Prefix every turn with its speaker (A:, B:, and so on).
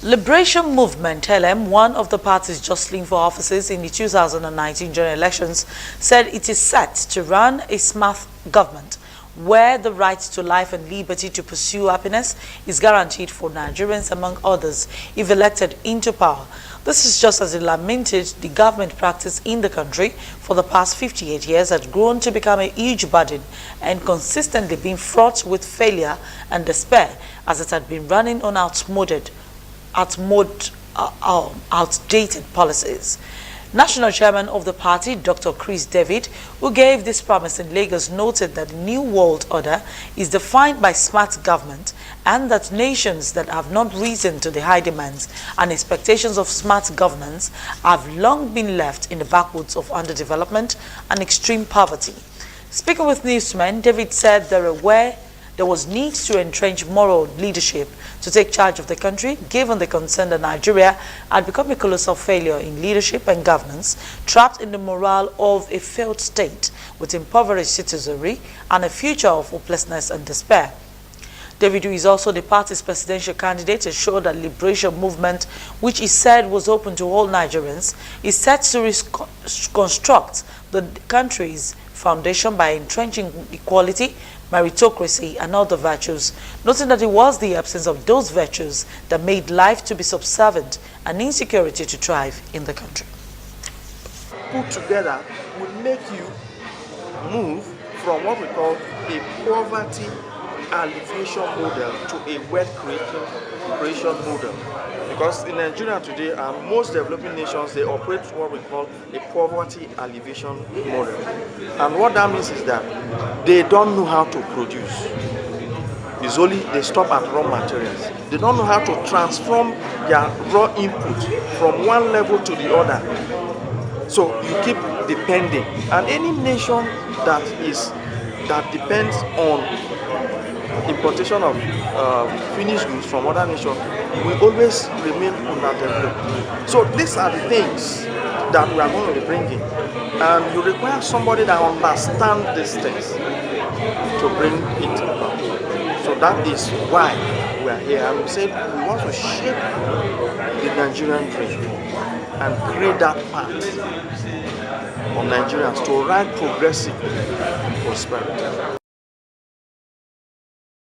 A: Liberation Movement (LM), one of the parties jostling for offices in the 2019 general elections, said it is set to run a smart government where the right to life and liberty to pursue happiness is guaranteed for Nigerians, among others, if elected into power. This is just as it lamented the government practice in the country for the past 58 years had grown to become a huge burden and consistently been fraught with failure and despair, as it had been running on outdated policies. National chairman of the party, Dr. Chris David, who gave this promise in Lagos, noted that the New World Order is defined by smart government and that nations that have not risen to the high demands and expectations of smart governance have long been left in the backwoods of underdevelopment and extreme poverty. Speaking with newsmen, David said there was need to entrench moral leadership to take charge of the country, given the concern that Nigeria had become a colossal failure in leadership and governance, trapped in the morale of a failed state with impoverished citizenry and a future of hopelessness and despair. David, who is also the party's presidential candidate, assured that Liberation Movement, which he said was open to all Nigerians, is set to reconstruct the country's foundation by entrenching equality, meritocracy, and other virtues, noting that it was the absence of those virtues that made life to be subservient and insecurity to thrive in the country.
B: Put together will make you move from what we call a poverty alleviation model to a wealth creation model. Because in Nigeria today and most developing nations, they operate what we call a poverty alleviation model. And what that means is that they don't know how to produce. It's only they stop at raw materials. They don't know how to transform their raw input from one level to the other. So you keep depending. And any nation that depends on importation of finished goods from other nations will always remain underdeveloped. So these are the things that we are going to be bringing, and you require somebody that understands these things to bring it about. So that is why we are here, and we said we want to shape the Nigerian dream and create that path of Nigerians to ride progressive prosperity.